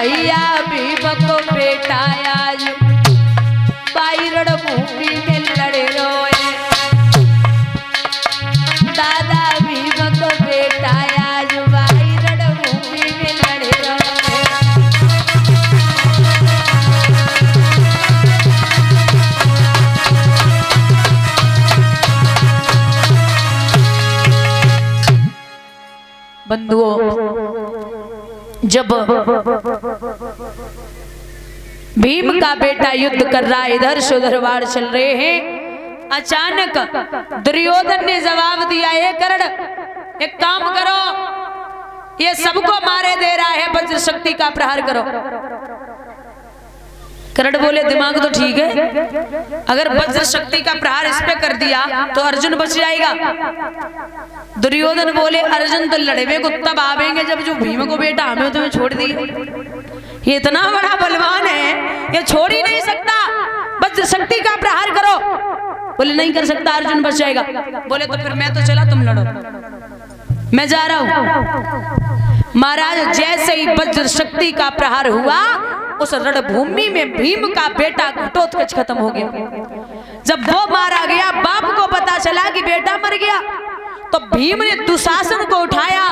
भैया भीम को बेटा आज बाई रणभूमि में लड़े रोए। दादा भीम को बेटा आज बाई रणभूमि में लड़े रोए। बंधुओं, जब भीम का बेटा युद्ध कर रहा है, इधर से उधर वार चल रहे हैं, अचानक दुर्योधन ने जवाब दिया, ये कर्ण एक काम करो, ये सबको मारे दे रहा है, वज्र शक्ति का प्रहार करो। कर्ण बोले दिमाग तो ठीक है, अगर वज्र शक्ति का प्रहार इस पे कर दिया तो अर्जुन बच जाएगा। दुर्योधन बोले अर्जुन तो लड़े को तब आवेंगे जब जो भीम को बेटा हमें तुम्हें छोड़ दिए। ये इतना बड़ा बलवान है, ये छोड़ ही नहीं सकता, वज्र शक्ति का प्रहार करो। बोले नहीं कर सकता, अर्जुन बच जाएगा। बोले तो फिर मैं तो चला, तुम लड़ो, मैं जा रहा हूं। महाराज जैसे ही वज्र शक्ति का प्रहार हुआ, उस रणभूमि में भीम का बेटा घटोत्कच खत्म हो गया। जब वो मारा गया, बाप को पता चला कि बेटा मर गया, तो भीम ने दुशासन को उठाया,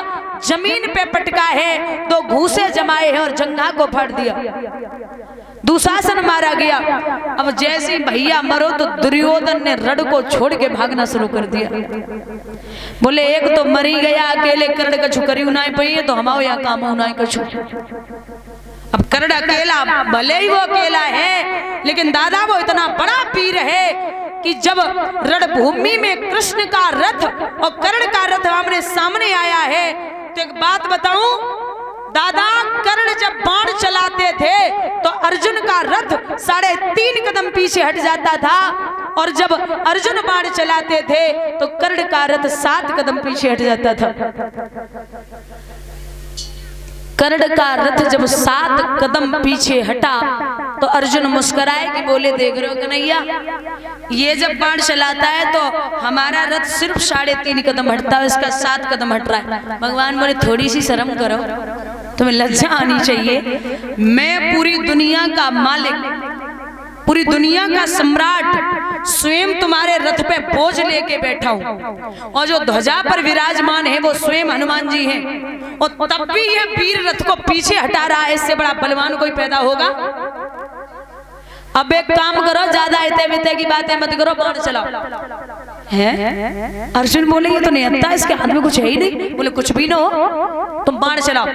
जमीन पे पटका है, दो घूसे जमाए हैं और जंघा को फाड़ दिया। दुशासन मारा गया। अब जैसे भैया मरो तो दुर्योधन ने रण को छोड़ के भागना शुरू कर दिया। बोले एक तो मरी गया, अकेले कर्ण कछु करियो ना पई, तो हमाओ यहाँ काम हो ना कछु। अब कर्ण अकेला, भले ही वो अकेला है, लेकिन दादा वो इतना बड़ा वीर है कि जब रणभूमि में कृष्ण का रथ और कर्ण का रथ आमने सामने आया है, तो एक बात बताऊं, दादा कर्ण जब बाण चलाते थे तो अर्जुन का रथ 3.5 कदम पीछे हट जाता था, और जब अर्जुन बाण चलाते थे तो कर्ण का रथ 7 कदम पीछे हट जाता था। कर्ण का रथ जब 7 कदम पीछे हटा तो अर्जुन मुस्कुराए कि बोले देख रहे हो कन्हैया, ये जब बाण चलाता है तो हमारा रथ सिर्फ 3.5 कदम हटता है, इसका 7 कदम हट रहा है। भगवान बोले थोड़ी सी शर्म करो, तुम्हें लज्जा आनी चाहिए। मैं पूरी दुनिया का मालिक, पूरी दुनिया का सम्राट स्वयं तुम्हारे रथ पे बोझ लेके बैठा हूं, और जो ध्वजा पर विराजमान है वो स्वयं हनुमान जी हैं, और तब भी ये वीर रथ को पीछे हटा रहा है। इससे बड़ा बलवान कोई पैदा होगा? अब एक काम करो, ज्यादा इते बिते की बातें मत करो, बाण चलाओ। है अर्जुन बोले ये तो नहीं आता, इसके हाथ में कुछ है ही नहीं। बोले कुछ भी ना हो, तुम बाण चलाओ।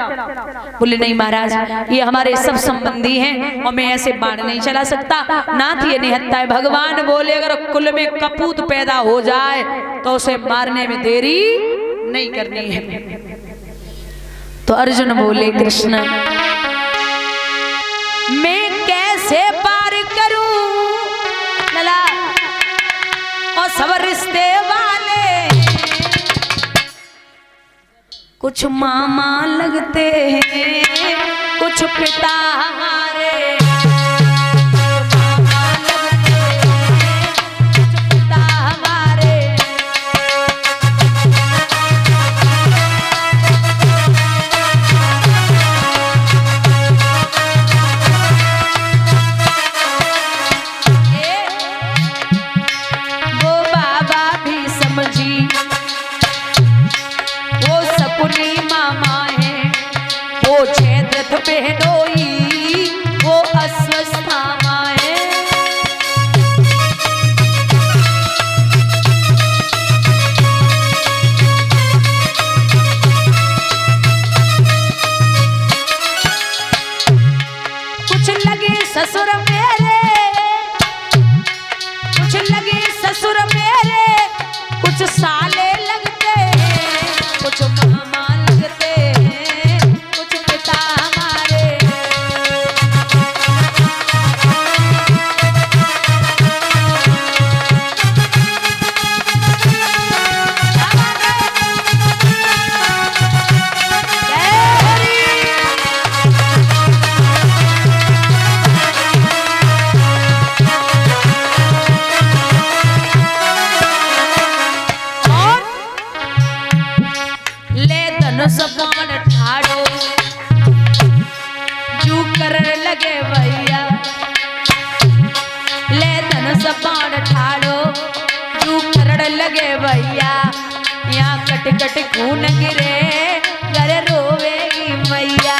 बोले नहीं महाराज, ये हमारे सब संबंधी हैं और मैं ऐसे बाण नहीं चला सकता, नाथ ये नहीं हत्ता है। भगवान बोले अगर कुल में कपूत पैदा हो जाए तो उसे मारने में देरी नहीं करनी है। तो अर्जुन बोले कृष्ण मैं कैसे पार करूं लला, और सब रिश्ते वाले कुछ मामा लगते हैं, कुछ पिता हमारे बहनोई वो अस्वस्थामा है। कुछ लगे ससुर मेरे, कुछ लगे ससुर मेरे, कुछ साले लगते हैं, कुछ मामा लगते हैं, कुछ पिता खून गिरे घर रोवेगी मैया।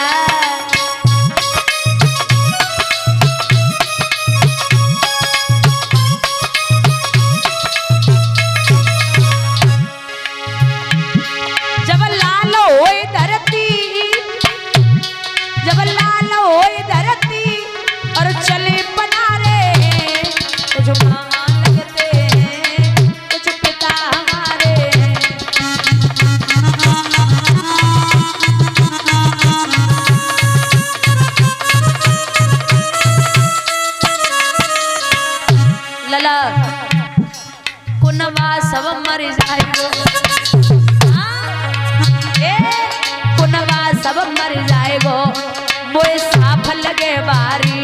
जब लाल होए धरती, जब लाल होए धरती और चले बनारे, कुछ मामा लगते हैं कुछ पिता हमारे। लला कुनवा सब मर जाएगो, कुनवा सब मर जाएगो, मोए साफ लगे बारी,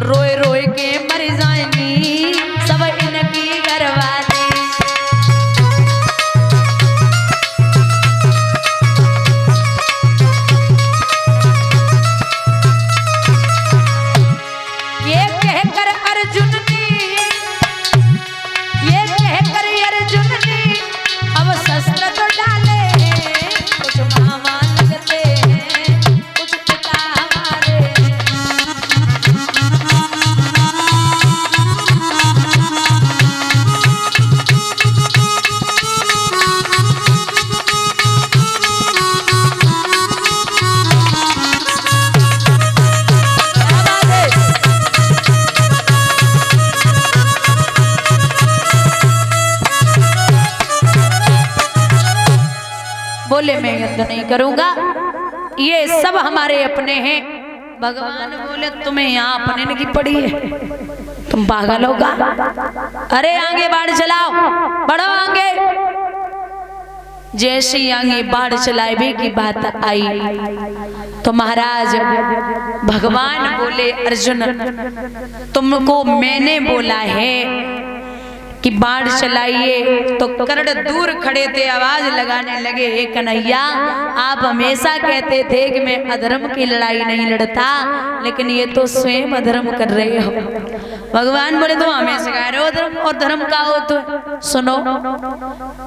रोए रोए के मर जाएंगी सब इनकी घरवाली। ये कहकर अर्जुन ने, ये कहकर अर्जुन ने अब शस्त्र तो डाले, कुछ मामा लगते हैं कुछ पिता हमारे। बोले मैं युद्ध नहीं करूंगा, ये सब हमारे अपने हैं। भगवान बोले तुम्हें यहाँ अपने की पड़ी है, तुम पागल होगा। अरे आगे बाढ़ चलाओ, बढ़ो आगे। जैसे ही आगे बाढ़ चलाए की बात आई तो महाराज भगवान बोले अर्जुन तुमको मैंने बोला है कि बाढ़ चलाइए, तो कर्ण दूर खड़े थे आवाज लगाने लगे, हे कन्हैया आप हमेशा कहते थे कि मैं अधर्म की लड़ाई नहीं लड़ता, लेकिन ये तो स्वयं अधर्म कर रहे हो। भगवान बोले तुम हमें सिखा रहे हो अधर्म, और धर्म का हो तो सुनो।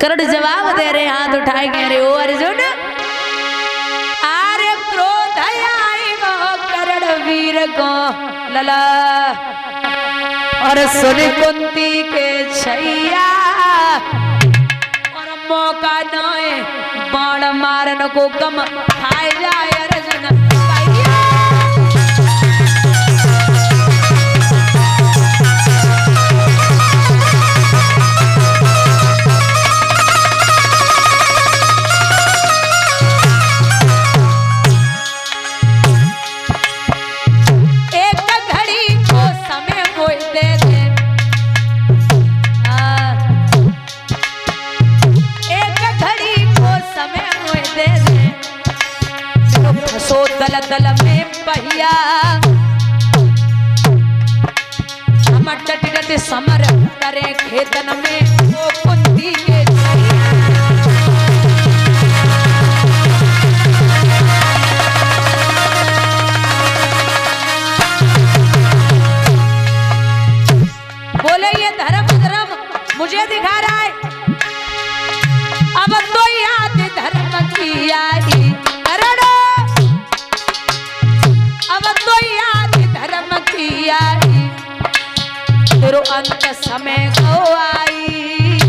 कर्ण जवाब दे रहे हाथ उठाए कह रहे हो अर्जुन, आरे क्रोध आई वो कर्ण वीर को लला, और सुन कुंती के छैया, और मौका नाए बाण मारन को कम खाए जाए अर्जुन भैया। एक घड़ी को समय कोई दे दे, एक घड़ी को समय कोई दे दे, तो फंसो दल दल में पहिया, हम डट डट समर करे खेतन में वो कुंती के छैया। बोले ये धर्म धर्म मुझे दिखा रहा है, अब तो याद धर्म की आई करो, अब तो याद धर्म की आई, तेरो अंत समय को आई,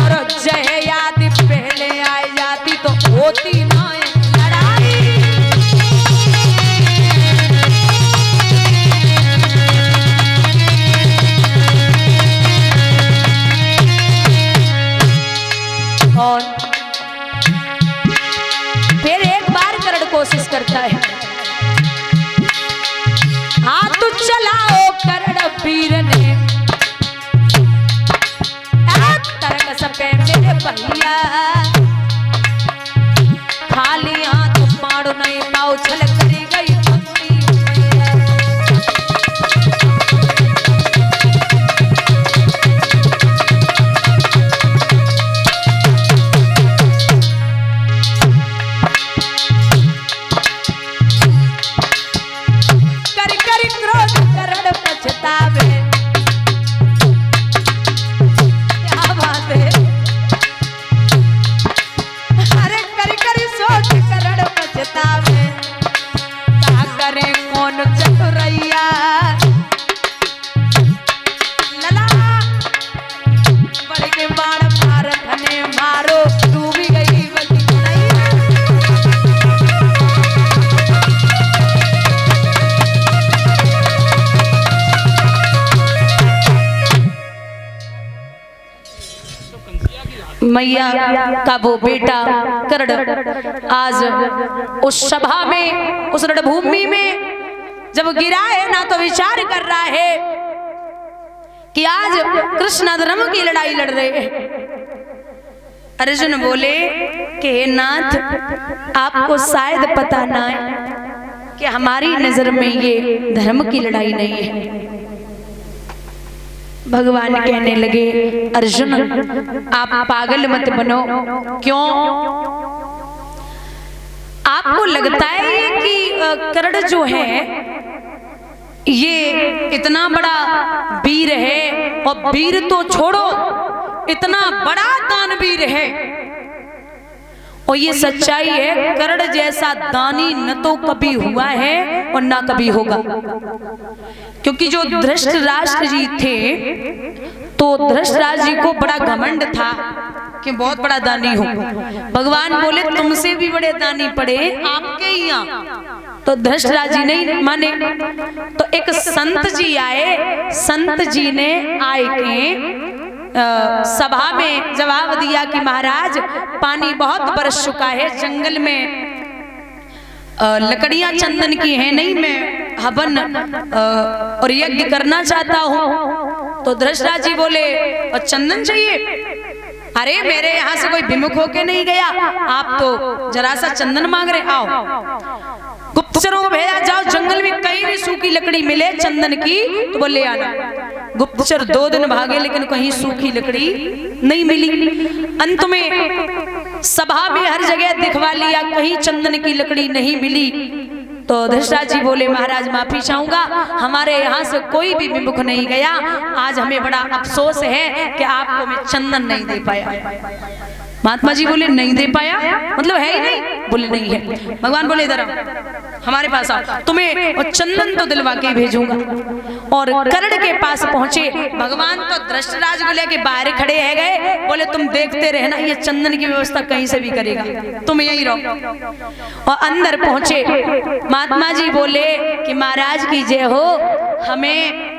और जय याद पहले आई जाती तो होती ना लड़ाई। और फिर एक बार कर्ण कोशिश करता है, हाथ चलाओ कर्ण वीर ने, तरक सपे मेरे भैया, खाली हाथ मारो नहीं पाओ छल करी गई कुंती मैया। मैया का वो बेटा कर्ण आज उस सभा में, उस रणभूमि में जब गिरा है ना, तो विचार कर रहा है कि आज कृष्ण धर्म की लड़ाई लड़ रहे हैं। अर्जुन बोले कि हे नाथ, आपको शायद पता ना है कि हमारी नजर में ये धर्म की लड़ाई नहीं है। भगवान कहने लगे, अर्जुन आप पागल मत बनो। क्यों? आपको लगता है कि कर्ण जो है ये इतना बड़ा वीर है, और वीर तो छोड़ो, इतना बड़ा दानवीर है। और ये सच्चाई है, कर्ण जैसा दानी न तो कभी हुआ है और ना कभी होगा। क्योंकि जो धृतराष्ट्र जी थे, तो धृतराष्ट्र जी को बड़ा घमंड था कि बहुत बड़ा दानी हो। भगवान बोले तुमसे भी बड़े दानी पड़े आपके ही यहाँ, तो धृतराष्ट्र जी नहीं माने। तो एक संत जी आए, संत जी ने आए के सभा में जवाब दिया कि महाराज पानी बहुत बरस चुका है, जंगल में लकड़ियां चंदन की हैं नहीं, मैं हवन और यज्ञ करना चाहता हूँ। तो धृतराष्ट्र जी बोले और चंदन चाहिए? अरे मेरे यहाँ से कोई विमुख होके नहीं गया, आप तो जरा सा चंदन मांग रहे। आओ गुप्तचरों को भेजा, जाओ जंगल में कहीं भी सूखी लकड़ी मिले चंदन की तो वो ले आना। गुप्तचर 2 दिन भागे लेकिन कहीं सूखी लकड़ी नहीं मिली। अंत में सभा में हर जगह दिखवा लिया, कहीं चंदन की लकड़ी नहीं मिली। तो धृतराष्ट्र जी बोले महाराज माफी चाहूंगा, हमारे यहाँ से कोई भी विमुख नहीं गया, आज हमें बड़ा अफसोस है कि आपको मैं चंदन नहीं दे पाया। महात्मा जी बोले नहीं दे पाया मतलब है ही नहीं? बोले नहीं है। भगवान बोले इधर हमारे पास आओ, तुम्हें और चंदन तो दिलवा के भेजूंगा। और कर्ण के पास पहुंचे भगवान, तो धृतराष्ट्र को लेके बाहर खड़े है गए। बोले तुम देखते रहना, ये चंदन की व्यवस्था कहीं से भी करेगा, तुम यहीं रहो। और अंदर पहुंचे महात्मा जी बोले कि महाराज की जय हो, हमें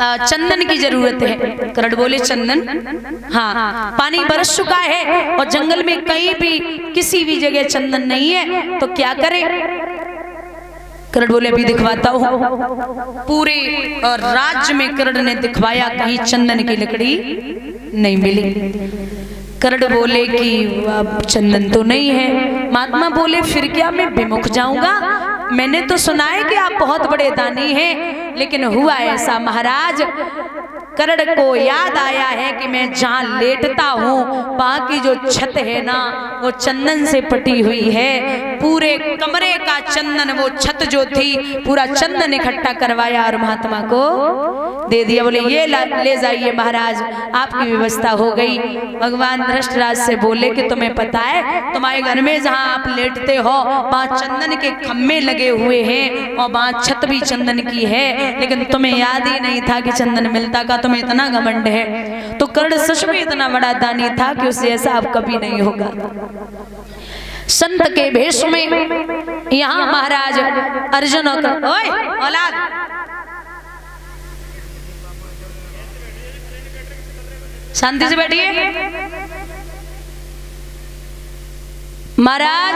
चंदन की जरूरत है। कर्ण बोले चंदन? हाँ, पानी बरस चुका है और जंगल में कहीं भी किसी भी जगह चंदन नहीं है, तो क्या करें? कर्ण बोले अभी दिखवाता हूँ। पूरे राज्य में कर्ण ने दिखवाया, कहीं चंदन की लकड़ी नहीं मिली। कर्ण बोले कि अब चंदन तो नहीं है। महात्मा बोले फिर क्या मैं विमुख जाऊंगा? मैंने तो सुना है कि आप बहुत बड़े दानी हैं, लेकिन हुआ ऐसा महाराज, कर्ण को याद आया है कि मैं जहाँ लेटता हूँ वहाँ की जो छत है ना, वो चंदन से पटी हुई है। पूरे कमरे का चंदन, वो छत जो थी पूरा चंदन इकट्ठा करवाया और महात्मा को दे दिया। बोले ये ले जाइए महाराज, आपकी व्यवस्था हो गई। भगवान धृतराष्ट्र से बोले कि तुम्हें पता है तुम्हारे घर में जहाँ आप लेटते हो वहाँ चंदन के खम्भे लगे हुए हैं और वहाँ छत भी चंदन की है, लेकिन तुम्हें याद ही नहीं था कि चंदन मिलता का, तुम्हें इतना घमंड है। तो कर्ण सच में इतना बड़ा दानी था कि उससे ऐसा अब कभी नहीं होगा। संत के भेष में यहाँ महाराज अर्जुन ओए औलाद, शांति से बैठिए। महाराज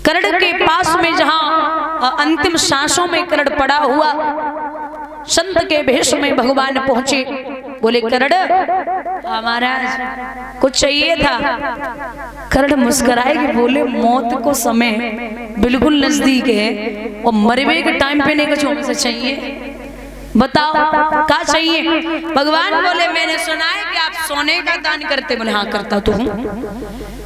कर्ण के पास में जहां अंतिम सांसों में कर्ण पड़ा हुआ, संत के भेष में भगवान पहुंचे। बोले कर्ण महाराज कुछ चाहिए था? कर्ण मुस्कुराए कि बोले मौत को समय बिल्कुल नजदीक है और मरने के टाइम पे नहीं कुछ हमसे चाहिए, बताओ क्या चाहिए? भगवान बोले मैंने सुना है कि आप सोने का दान करते। बोले हाँ करता तो हूँ।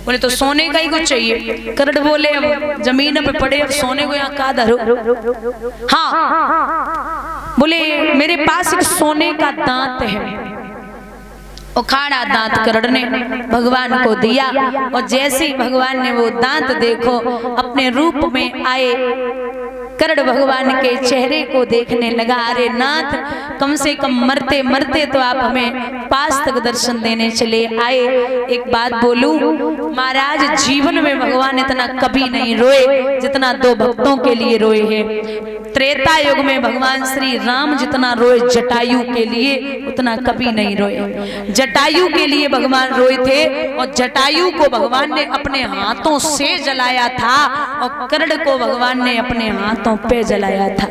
बोले तो सोने का ही कुछ चाहिए? कर्ण बोले अब जमीन पे पड़े, अब सोने को यहाँ कहा धरो। हाँ बोले मेरे पास एक सोने का दांत है। उखाड़ा दांत कर्ण ने भगवान को दिया, और जैसे ही भगवान ने वो दांत देखो अपने रूप में आए, कर्ण भगवान के चेहरे को देखने लगा। अरे नाथ, कम से कम मरते मरते तो आप हमें पास तक दर्शन देने चले आए। एक बात बोलूं महाराज, जीवन में भगवान इतना कभी नहीं रोए जितना 2 भक्तों के लिए रोए हैं। त्रेता युग में भगवान श्री राम जितना रोए जटायु के लिए उतना कभी नहीं रोए। जटायु के लिए भगवान रोए थे और जटायु को भगवान ने अपने हाथों से जलाया था और कर्ण को भगवान ने अपने हाथों पे जलाया था।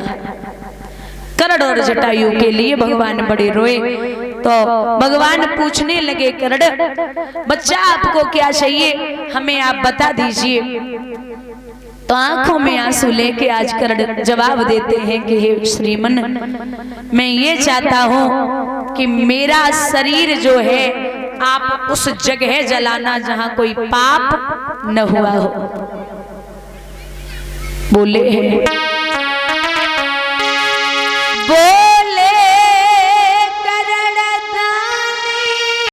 कर्ण और जटायु के लिए भगवान बड़े रोए। तो भगवान पूछने लगे, कर्ण बच्चा आपको क्या चाहिए, हमें आप बता दीजिए। तो आंखों में आंसू लेके आज कर्ण जवाब देते हैं कि हे श्रीमन, मैं ये चाहता हूं कि मेरा शरीर जो है आप उस जगह जलाना जहां कोई पाप न हुआ हो। बोले हैं